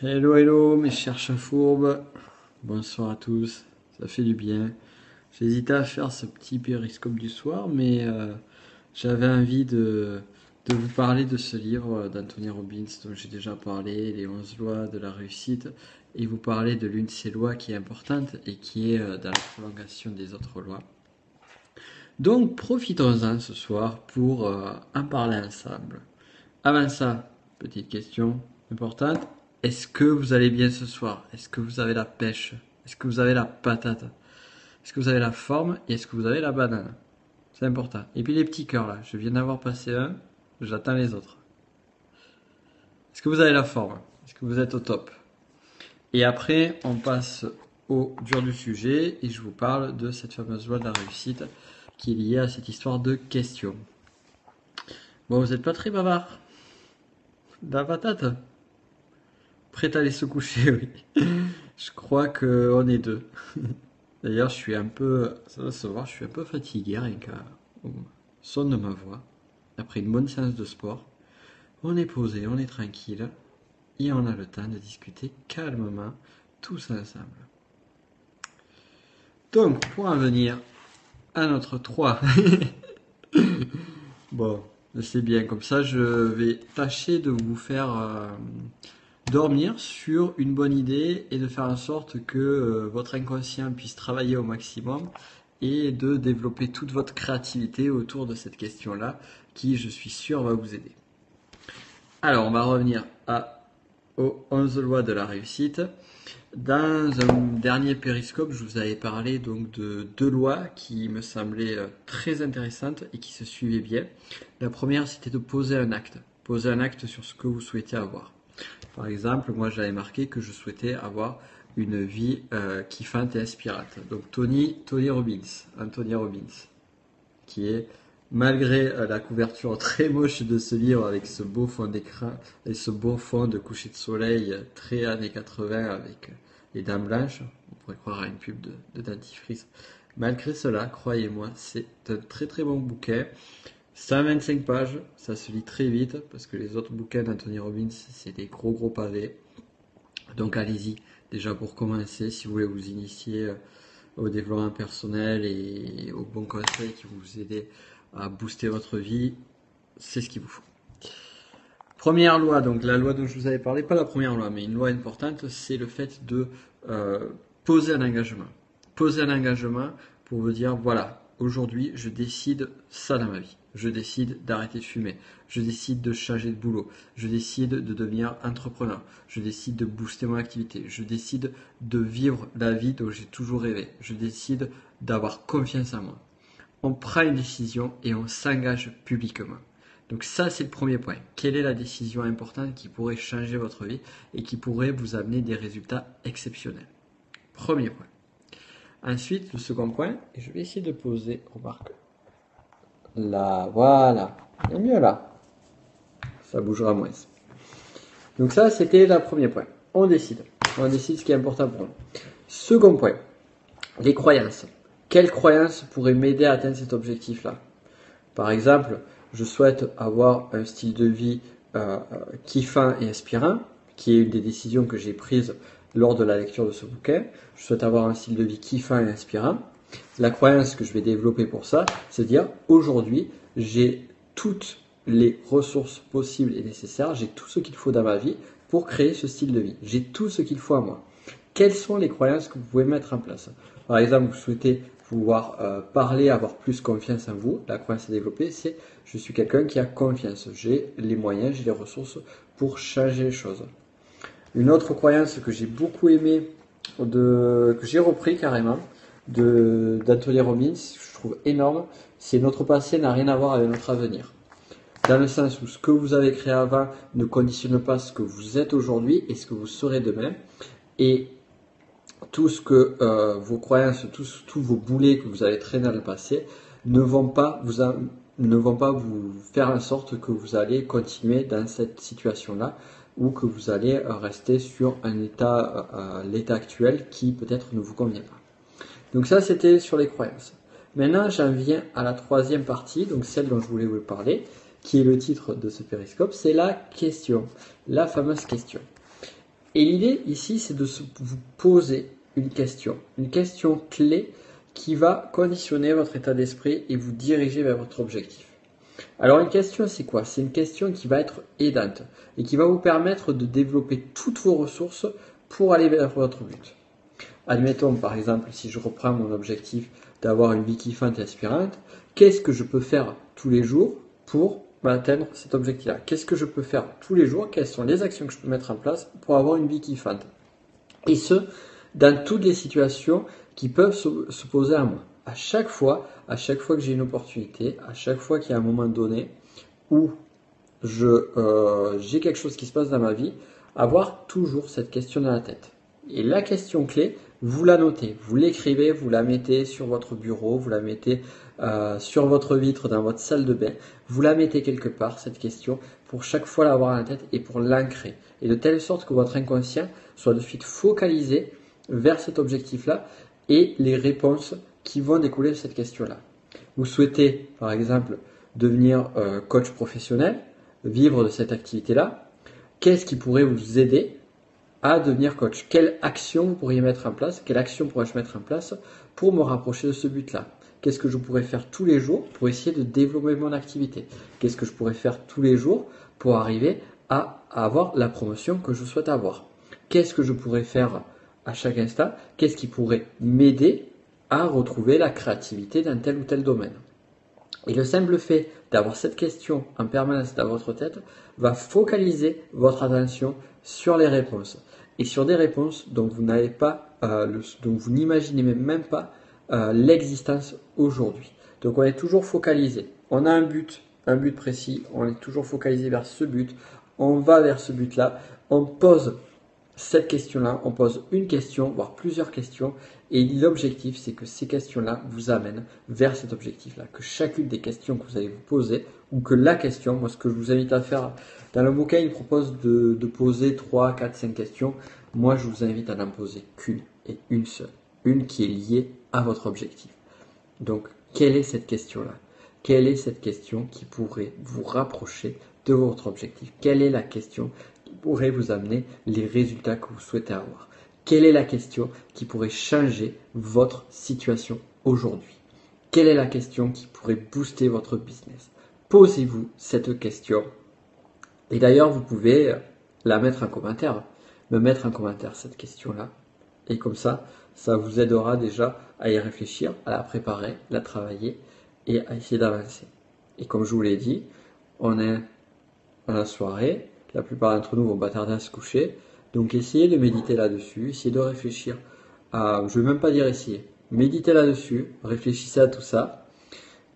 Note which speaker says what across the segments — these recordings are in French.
Speaker 1: Hello, hello, mes chers chats fourbes. Bonsoir à tous, ça fait du bien. J'hésitais à faire ce petit périscope du soir, mais j'avais envie de vous parler de ce livre d'Anthony Robbins dont j'ai déjà parlé, Les 11 lois de la réussite, et vous parler de l'une de ces lois qui est importante et qui est dans la prolongation des autres lois. Donc profitons-en ce soir pour en parler ensemble. Avant ça, petite question importante. Est-ce que vous allez bien ce soir? Est-ce que vous avez la pêche? Est-ce que vous avez la patate? Est-ce que vous avez la forme? Et est-ce que vous avez la banane? C'est important. Et puis les petits cœurs là, je viens d'avoir passé un, j'attends les autres. Est-ce que vous avez la forme? Est-ce que vous êtes au top? Et après, on passe au dur du sujet et je vous parle de cette fameuse loi de la réussite qui est liée à cette histoire de questions. Bon, vous n'êtes pas très bavard? De la patate? Prêt à aller se coucher, oui. Je crois qu'on est deux. D'ailleurs, je suis un peu, ça va se voir, je suis un peu fatigué rien qu'au son de ma voix. Après une bonne séance de sport, on est posé, on est tranquille et on a le temps de discuter calmement tous ensemble. Donc, pour en venir à notre 3, bon, c'est bien, comme ça je vais tâcher de vous faire dormir sur une bonne idée et de faire en sorte que votre inconscient puisse travailler au maximum et de développer toute votre créativité autour de cette question-là qui, je suis sûr, va vous aider. Alors, on va revenir aux 11 lois de la réussite. Dans un dernier périscope, je vous avais parlé donc de deux lois qui me semblaient très intéressantes et qui se suivaient bien. La première, c'était de poser un acte sur ce que vous souhaitez avoir. Par exemple, moi j'avais marqué que je souhaitais avoir une vie kiffante et inspirante. Donc Anthony Robbins, qui est, malgré la couverture très moche de ce livre avec ce beau fond d'écran et ce beau fond de coucher de soleil très années 80 avec les dents blanches, on pourrait croire à une pub de dentifrice. Malgré cela, croyez-moi, c'est un très très bon bouquin. 125 pages, ça se lit très vite parce que les autres bouquins d'Anthony Robbins, c'est des gros pavés. Donc allez-y, déjà pour commencer, si vous voulez vous initier au développement personnel et aux bons conseils qui vont vous aider à booster votre vie, c'est ce qu'il vous faut. Première loi, donc la loi dont je vous avais parlé, pas la première loi, mais une loi importante, c'est le fait de poser un engagement. Poser un engagement pour vous dire, voilà, aujourd'hui, je décide ça dans ma vie. Je décide d'arrêter de fumer. Je décide de changer de boulot. Je décide de devenir entrepreneur. Je décide de booster mon activité. Je décide de vivre la vie dont j'ai toujours rêvé. Je décide d'avoir confiance en moi. On prend une décision et on s'engage publiquement. Donc ça, c'est le premier point. Quelle est la décision importante qui pourrait changer votre vie et qui pourrait vous amener des résultats exceptionnels? Premier point. Ensuite, le second point, et je vais essayer de poser, remarque, là, voilà, c'est mieux là, ça bougera moins. Donc ça, c'était le premier point. On décide ce qui est important pour nous. Second point, les croyances. Quelles croyances pourraient m'aider à atteindre cet objectif-là? Par exemple, je souhaite avoir un style de vie kiffant et inspirant, qui est une des décisions que j'ai prises lors de la lecture de ce bouquin. Je souhaite avoir un style de vie kiffant et inspirant. La croyance que je vais développer pour ça, c'est de dire aujourd'hui, j'ai toutes les ressources possibles et nécessaires, j'ai tout ce qu'il faut dans ma vie pour créer ce style de vie. J'ai tout ce qu'il faut à moi. Quelles sont les croyances que vous pouvez mettre en place? Par exemple, vous souhaitez pouvoir parler, avoir plus confiance en vous. La croyance à développer, c'est je suis quelqu'un qui a confiance. J'ai les moyens, j'ai les ressources pour changer les choses. Une autre croyance que j'ai beaucoup aimé, que j'ai repris carrément, d'Anthony Robbins, je trouve énorme, c'est notre passé n'a rien à voir avec notre avenir. Dans le sens où ce que vous avez créé avant ne conditionne pas ce que vous êtes aujourd'hui et ce que vous serez demain. Et tout ce que vos croyances, tous vos boulets que vous avez traînés dans le passé ne vont pas vous faire en sorte que vous allez continuer dans cette situation-là ou que vous allez rester sur l'état actuel qui peut-être ne vous convient pas. Donc ça, c'était sur les croyances. Maintenant, j'en viens à la troisième partie, donc celle dont je voulais vous parler, qui est le titre de ce périscope, c'est la question, la fameuse question. Et l'idée ici, c'est de vous poser une question clé qui va conditionner votre état d'esprit et vous diriger vers votre objectif. Alors une question, c'est quoi? C'est une question qui va être aidante et qui va vous permettre de développer toutes vos ressources pour aller vers votre but. Admettons par exemple, si je reprends mon objectif d'avoir une vie kiffante et inspirante, qu'est-ce que je peux faire tous les jours pour atteindre cet objectif-là? Qu'est-ce que je peux faire tous les jours? Quelles sont les actions que je peux mettre en place pour avoir une vie kiffante? Et ce, dans toutes les situations qui peuvent se poser à moi. À chaque fois que j'ai une opportunité, à chaque fois qu'il y a un moment donné où j'ai quelque chose qui se passe dans ma vie, avoir toujours cette question dans la tête. Et la question clé, vous la notez, vous l'écrivez, vous la mettez sur votre bureau, vous la mettez sur votre vitre dans votre salle de bain, vous la mettez quelque part, cette question, pour chaque fois l'avoir dans la tête et pour l'ancrer. Et de telle sorte que votre inconscient soit de suite focalisé vers cet objectif-là et les réponses qui vont découler de cette question-là. Vous souhaitez, par exemple, devenir coach professionnel, vivre de cette activité-là. Qu'est-ce qui pourrait vous aider à devenir coach? Quelle action vous pourriez mettre en place? Quelle action pourrais-je mettre en place pour me rapprocher de ce but-là? Qu'est-ce que je pourrais faire tous les jours pour essayer de développer mon activité? Qu'est-ce que je pourrais faire tous les jours pour arriver à avoir la promotion que je souhaite avoir? Qu'est-ce que je pourrais faire à chaque instant? Qu'est-ce qui pourrait m'aider à retrouver la créativité dans tel ou tel domaine? Et le simple fait d'avoir cette question en permanence dans votre tête va focaliser votre attention sur les réponses et sur des réponses dont vous n'avez pas, dont vous n'imaginez même pas l'existence aujourd'hui. Donc on est toujours focalisé. On a un but précis. On est toujours focalisé vers ce but. On va vers ce but-là. On pose cette question-là, on pose une question, voire plusieurs questions, et l'objectif, c'est que ces questions-là vous amènent vers cet objectif-là, que chacune des questions que vous allez vous poser, ou que la question, moi ce que je vous invite à faire, dans le bouquin, il propose de poser 3, 4, 5 questions, moi je vous invite à n'en poser qu'une, et une seule, une qui est liée à votre objectif. Donc, quelle est cette question-là? Quelle est cette question qui pourrait vous rapprocher de votre objectif? Quelle est la question qui pourrait vous amener les résultats que vous souhaitez avoir? Quelle est la question qui pourrait changer votre situation aujourd'hui? Quelle est la question qui pourrait booster votre business? Posez-vous cette question. Et d'ailleurs, vous pouvez la mettre en commentaire, me mettre en commentaire cette question-là. Et comme ça vous aidera déjà à y réfléchir, à la préparer, la travailler et à essayer d'avancer. Et comme je vous l'ai dit, on est à la soirée, la plupart d'entre nous vont pas tarder à se coucher, donc essayez de méditer là-dessus, essayez de réfléchir à, je ne vais même pas dire essayer, méditez là-dessus, réfléchissez à tout ça,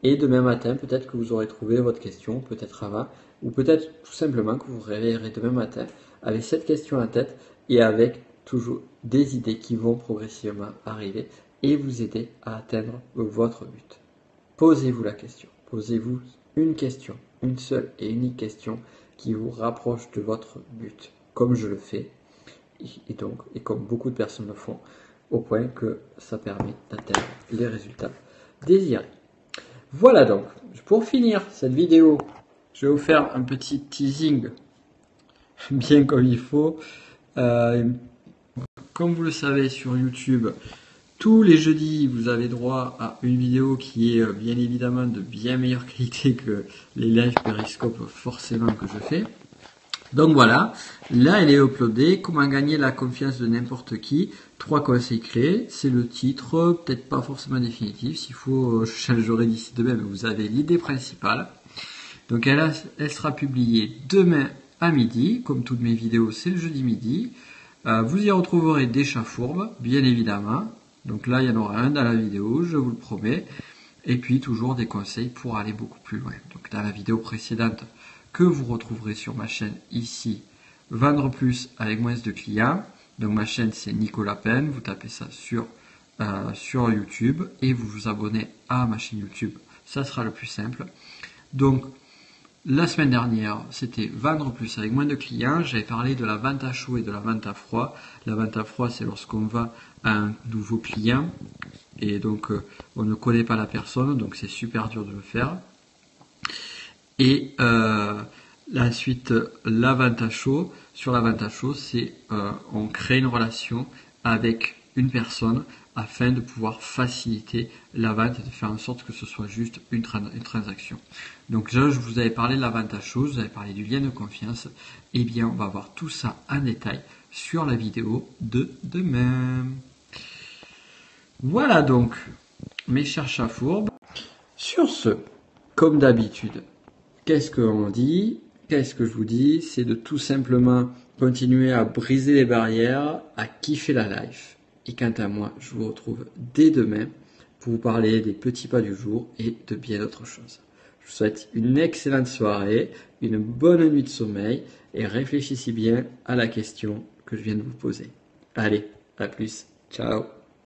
Speaker 1: et demain matin, peut-être que vous aurez trouvé votre question, peut-être avant, ou peut-être tout simplement que vous vous réveillerez demain matin avec cette question en tête et avec toujours des idées qui vont progressivement arriver et vous aider à atteindre votre but. Posez-vous la question, posez-vous une question, une seule et unique question qui vous rapproche de votre but, comme je le fais, et comme beaucoup de personnes le font, au point que ça permet d'atteindre les résultats désirés. Voilà donc, pour finir cette vidéo, je vais vous faire un petit teasing bien comme il faut. Comme vous le savez sur YouTube, tous les jeudis, vous avez droit à une vidéo qui est bien évidemment de bien meilleure qualité que les lives Periscope forcément que je fais. Donc voilà, là elle est uploadée, comment gagner la confiance de n'importe qui, 3 conseils clés, c'est le titre, peut-être pas forcément définitif, s'il faut je changerai d'ici demain, mais vous avez l'idée principale. Donc elle sera publiée demain à midi, comme toutes mes vidéos c'est le jeudi midi. Vous y retrouverez des chats fourbes, bien évidemment, donc là il y en aura un dans la vidéo, je vous le promets, et puis toujours des conseils pour aller beaucoup plus loin. Donc dans la vidéo précédente, que vous retrouverez sur ma chaîne ici, Vendre plus avec moins de clients. Donc ma chaîne c'est Nicolas Pen, vous tapez ça sur YouTube et vous vous abonnez à ma chaîne YouTube, ça sera le plus simple. Donc la semaine dernière c'était Vendre plus avec moins de clients, j'avais parlé de la vente à chaud et de la vente à froid. La vente à froid c'est lorsqu'on va à un nouveau client et donc on ne connaît pas la personne, donc c'est super dur de le faire. Et La suite, l'avantage chaud. Sur l'avantage chaud, c'est on crée une relation avec une personne afin de pouvoir faciliter la vente et de faire en sorte que ce soit juste une transaction. Donc là, je vous avais parlé de l'avantage chaud, je vous avais parlé du lien de confiance. Eh bien, on va voir tout ça en détail sur la vidéo de demain. Voilà donc, mes chers chats fourbes. Sur ce, comme d'habitude, qu'est-ce qu'on dit? Qu'est-ce que je vous dis? C'est de tout simplement continuer à briser les barrières, à kiffer la life. Et quant à moi, je vous retrouve dès demain pour vous parler des petits pas du jour et de bien d'autres choses. Je vous souhaite une excellente soirée, une bonne nuit de sommeil et réfléchissez bien à la question que je viens de vous poser. Allez, à plus, ciao!